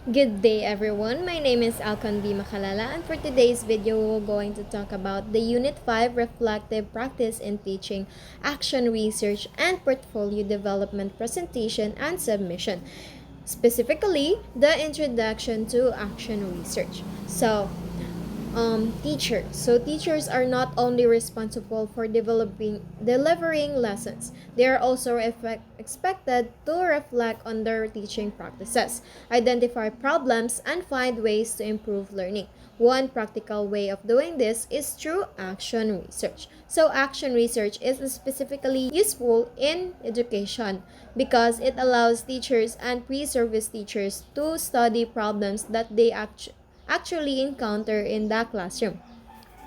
Good day everyone, my name is Alcon B. Makalala and for today's video we're going to talk about the Unit 5 Reflective Practice in Teaching, Action Research, and Portfolio Development Presentation and Submission. Specifically, the Introduction to Action Research. Teachers. So teachers are not only responsible for delivering lessons, they are also expected to reflect on their teaching practices, identify problems, and find ways to improve learning. One practical way of doing this is through action research. So action research is specifically useful in education because it allows teachers and pre-service teachers to study problems that they actually encounter in the classroom.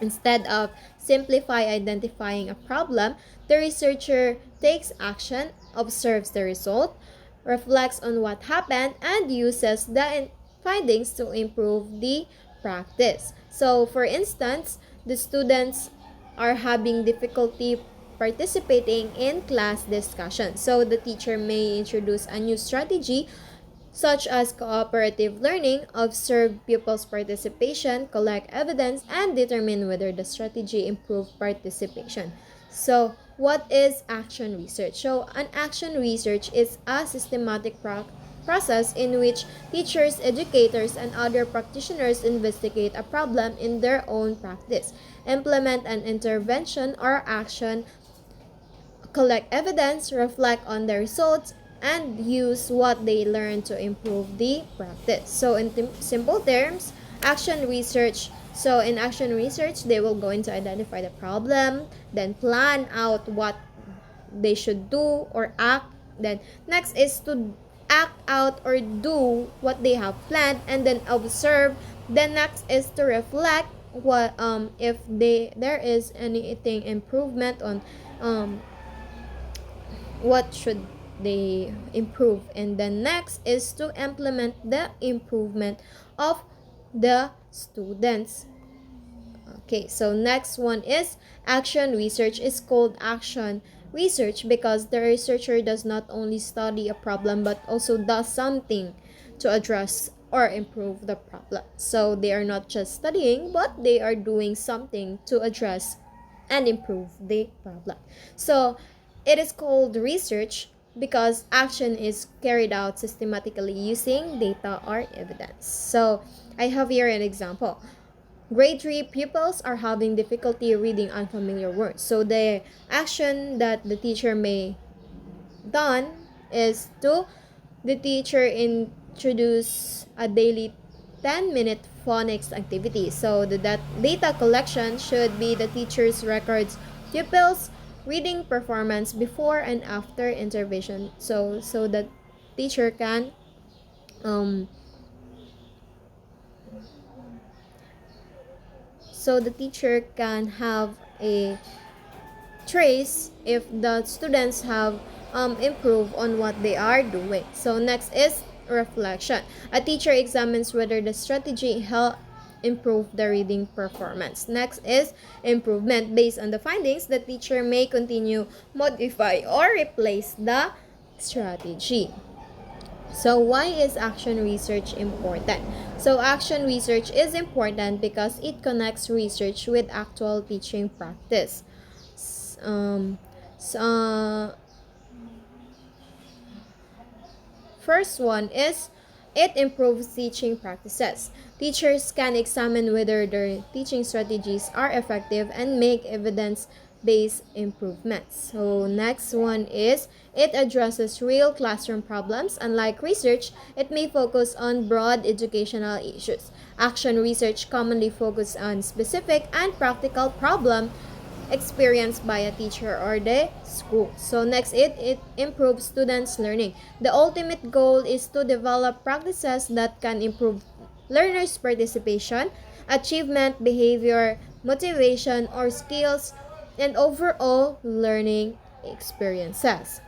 Instead of simplify identifying a problem, the researcher takes action, observes the result, reflects on what happened, and uses the findings to improve the practice. So, for instance, the students are having difficulty participating in class discussion. So, the teacher may introduce a new strategy such as cooperative learning, observe pupils' participation, collect evidence, and determine whether the strategy improved participation. So, what is action research? So, an action research is a systematic process in which teachers, educators, and other practitioners investigate a problem in their own practice, implement an intervention or action, collect evidence, reflect on the results, and use what they learn to improve the practice. So, in simple terms, action research. So, in action research, they will going to identify the problem, then plan out what they should do or act. Then, next is to act out or do what they have planned, and then observe. Then, next is to reflect what if there is anything improvement on what should they improve, and then next is to implement the improvement of the students. Okay, so next one is action research is called action research because the researcher does not only study a problem but also does something to address or improve the problem. So they are not just studying but they are doing something to address and improve the problem. So it is called research because action is carried out systematically using data or evidence. So I have here an example. Grade 3 pupils are having difficulty reading unfamiliar words. So the action that the teacher may done is to the teacher introduce a daily 10-minute phonics activity. So the data collection should be the teacher's records, pupils' reading performance before and after intervention. So the teacher can um have a trace if the students have improved on what they are doing. So next is reflection. A teacher examines whether the strategy helped improve the reading performance. Next is improvement. Based on the findings, the teacher may continue, modify, or replace the strategy. So why is action research important? So action research is important because it connects research with actual teaching practice. Um, so, first one is it improves teaching practices. Teachers can examine whether their teaching strategies are effective and make evidence-based improvements. So next one is it addresses real classroom problems. Unlike research, it may focus on broad educational issues. Action research commonly focuses on specific and practical problems experienced by a teacher or the school. So next, it improves students' learning. The ultimate goal is to develop practices that can improve learners' participation, achievement, behavior, motivation, or skills, and overall learning experiences.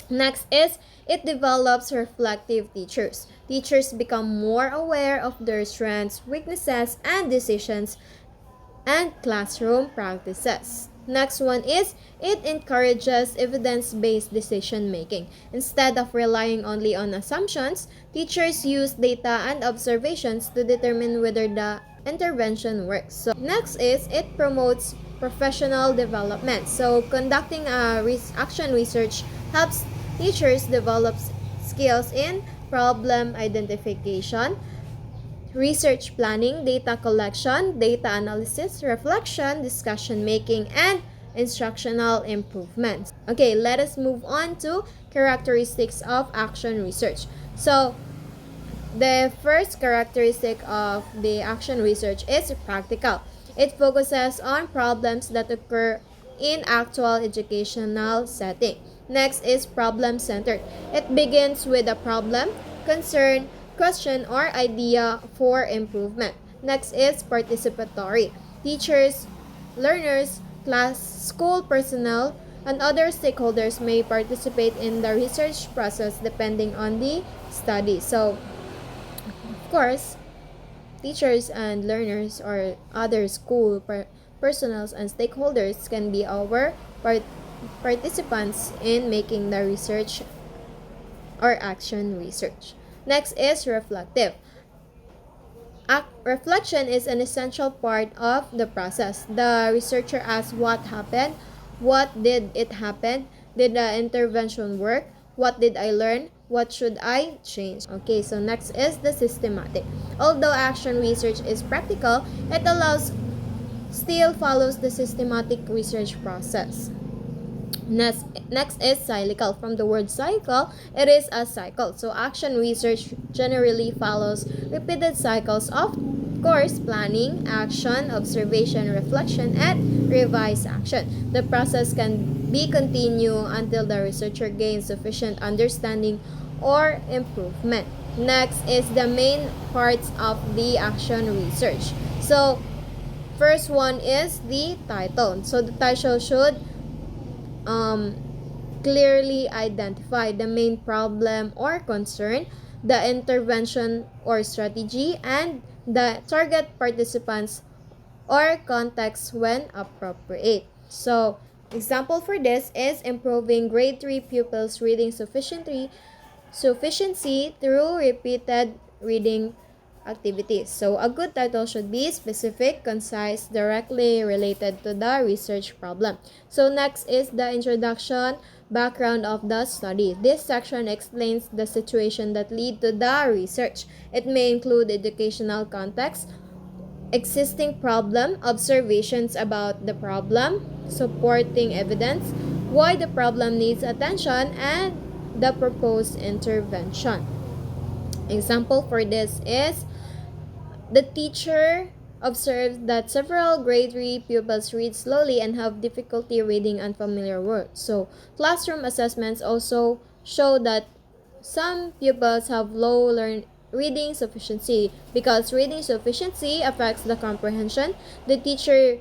Next is it develops reflective teachers. Teachers become more aware of their strengths, weaknesses, and decisions and classroom practices. Next one is it encourages evidence-based decision making. Instead of relying only on assumptions, teachers use data and observations to determine whether the intervention works. So next is it promotes professional development. So conducting a action research helps teachers develop skills in problem identification, research planning, data collection, data analysis, reflection, discussion making, and instructional improvements. Okay, let us move on to characteristics of action research. So, the first characteristic of the action research is practical. It focuses on problems that occur in actual educational setting. Next is problem-centered. It begins with a problem, concern, question, or idea for improvement. Next is participatory. Teachers, learners, class, school personnel, and other stakeholders may participate in the research process depending on the study. So, of course, teachers and learners or other school personnel and stakeholders can be our participants in making the research or action research. Next is reflective. Reflection is an essential part of the process. The researcher asks what happened, what did it happen, did the intervention work, what did I learn, what should I change. Okay, so next is the systematic. Although action research is practical, it still follows the systematic research process. Next is cyclical. From the word cycle, it is a cycle. So action research generally follows repeated cycles of course, planning, action, observation, reflection, and revised action. The process can be continued until the researcher gains sufficient understanding or improvement. Next is the main parts of the action research. So, first one is the title. So, the title should clearly identify the main problem or concern, the intervention or strategy, and the target participants or context when appropriate. So, example for this is improving grade 3 pupils' reading sufficiency through repeated reading activities. So, a good title should be specific, concise, directly related to the research problem. So, next is the introduction, background of the study. This section explains the situation that lead to the research. It may include educational context, existing problem, observations about the problem, supporting evidence, why the problem needs attention, and the proposed intervention. Example for this is the teacher observed that several grade 3 pupils read slowly and have difficulty reading unfamiliar words. So, classroom assessments also show that some pupils have low reading sufficiency. Because reading sufficiency affects the comprehension, the teacher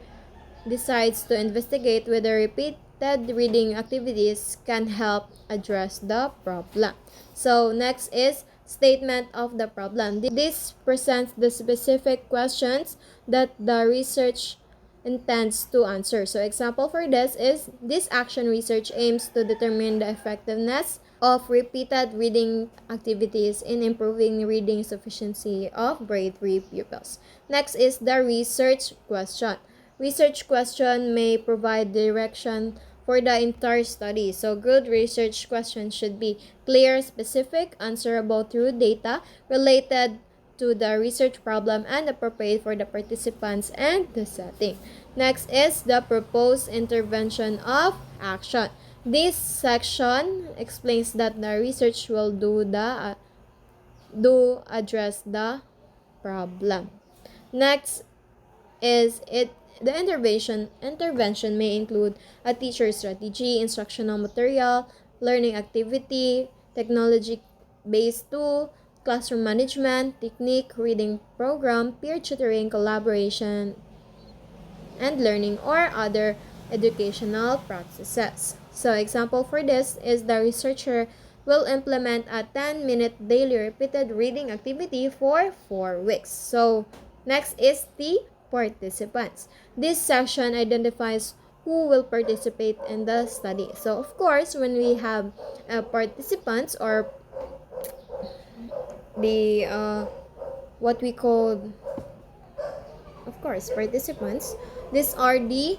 decides to investigate whether repeated reading activities can help address the problem. So, next is statement of the problem. This presents the specific questions that the research intends to answer. So, example for this is this action research aims to determine the effectiveness of repeated reading activities in improving reading sufficiency of grade 3 pupils. Next is the research question. Research question may provide direction for the entire study. So, good research questions should be clear, specific, answerable through data related to the research problem and appropriate for the participants and the setting. Next is the proposed intervention of action. This section explains that the research will address the problem. Next is the intervention may include a teacher strategy, instructional material, learning activity, technology-based tool, classroom management, technique, reading program, peer tutoring, collaboration, and learning, or other educational practices. So, example for this is the researcher will implement a 10-minute daily repeated reading activity for 4 weeks. So, next is the participants. This section identifies who will participate in the study. So of course, when we have participants or the what we call, of course, participants, these are the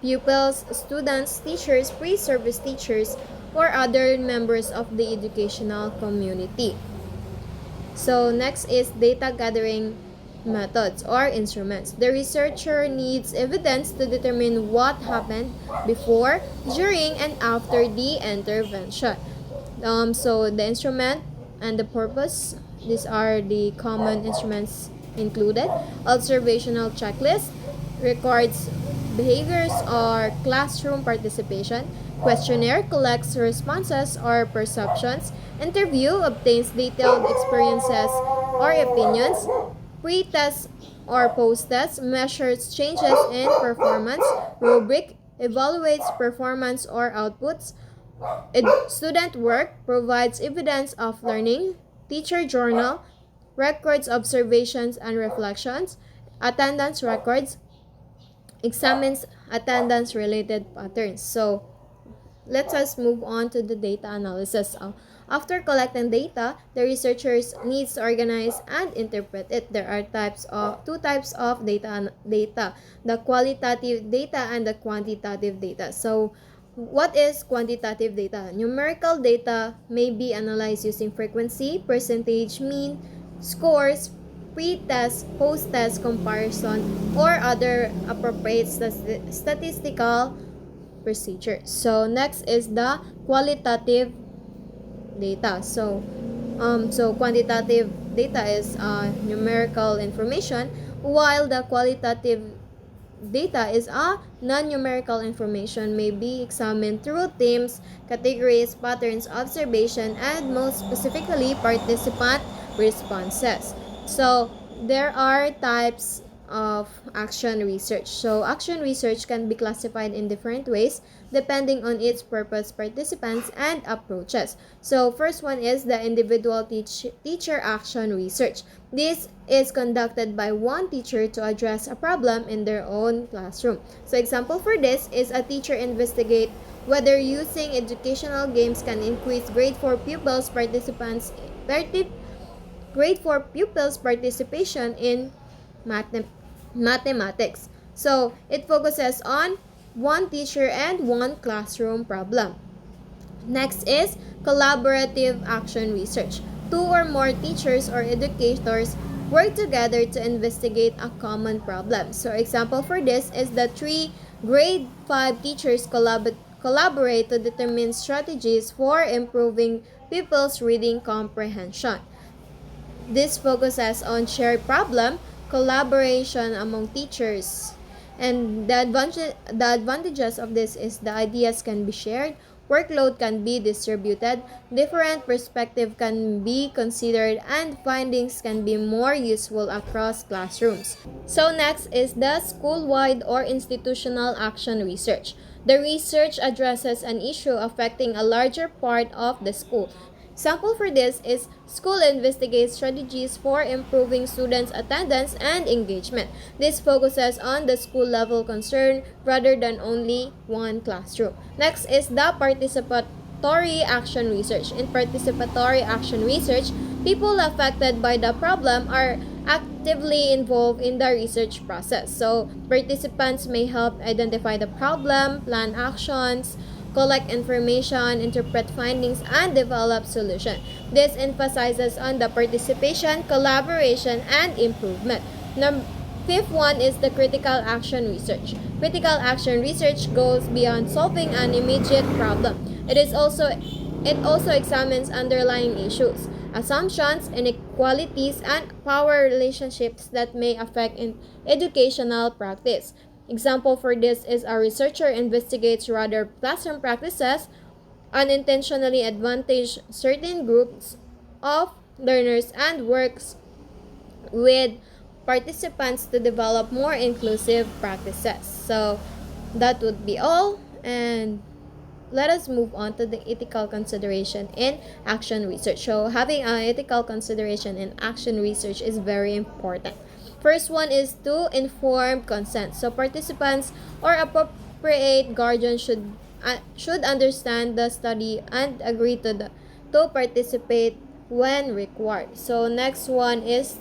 pupils, students, teachers, pre-service teachers, or other members of the educational community. So next is data gathering methods or instruments. The researcher needs evidence to determine what happened before, during, and after the intervention. So the instrument and the purpose, these are the common instruments included. Observational checklist records behaviors or classroom participation. Questionnaire collects responses or perceptions. Interview obtains detailed experiences or opinions. Pre-test or post-test measures changes in performance. Rubric evaluates performance or outputs. Student work provides evidence of learning. Teacher journal records observations and reflections. Attendance records examines attendance related patterns. So let us move on to the data analysis. After collecting data, the researchers needs to organize and interpret it. There are two types of data, the qualitative data and the quantitative data. So what is quantitative data? Numerical data may be analyzed using frequency, percentage, mean, scores, pre-test, post-test comparison, or other appropriate statistical procedures. So next is the qualitative data. So quantitative data is numerical information, while the qualitative data is a non-numerical information, may be examined through themes, categories, patterns, observation, and most specifically participant responses. So there are types of action research. So action research can be classified in different ways depending on its purpose, participants, and approaches. So first one is the individual teacher action research. This is conducted by one teacher to address a problem in their own classroom. So example for this is a teacher investigate whether using educational games can increase grade 4 pupils participation in mathematics. So it focuses on one teacher and one classroom problem. Next is collaborative action research. Two or more teachers or educators work together to investigate a common problem. So example for this is the three grade 5 teachers collaborate to determine strategies for improving pupils' reading comprehension. This focuses on shared problem, collaboration among teachers. And the advantages of this is the ideas can be shared, workload can be distributed, different perspectives can be considered, and findings can be more useful across classrooms. So next is the school-wide or institutional action research. The research addresses an issue affecting a larger part of the school. Sample for this is school investigates strategies for improving students' attendance and engagement. This focuses on the school level concern rather than only one classroom. Next is the participatory action research. In participatory action research, people affected by the problem are actively involved in the research process. So participants may help identify the problem, plan actions, collect information, interpret findings, and develop solutions. This emphasizes on the participation, collaboration, and improvement. Fifth one is the critical action research. Critical action research goes beyond solving an immediate problem. It also examines underlying issues, assumptions, inequalities, and power relationships that may affect educational practice. Example for this is a researcher investigates rather classroom practices unintentionally advantage certain groups of learners and works with participants to develop more inclusive practices. So that would be all, and let us move on to the ethical consideration in action research. So having an ethical consideration in action research is very important. First one is to informed consent. So participants or create, guardians should understand the study and agree to participate when required. So next one is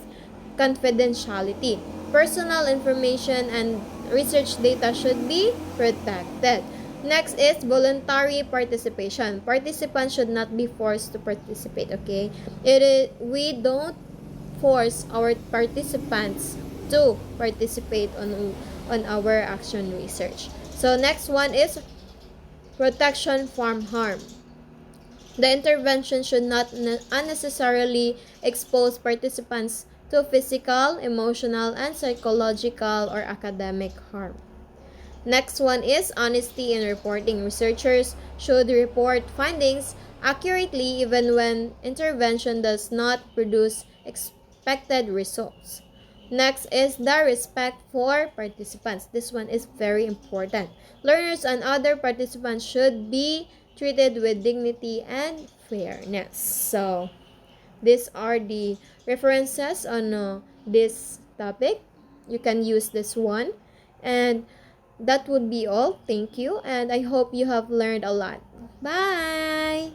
confidentiality. Personal information and research data should be protected. Next is voluntary participation. Participants should not be forced to participate, okay? We don't force our participants to participate on our action research. So next one is protection from harm. The intervention should not unnecessarily expose participants to physical, emotional, and psychological or academic harm. Next one is honesty in reporting. Researchers should report findings accurately even when intervention does not produce expected results. Next is the respect for participants. This one is very important. Learners and other participants should be treated with dignity and fairness. So, these are the references on this topic. You can use this one. And that would be all. Thank you. And I hope you have learned a lot. Bye!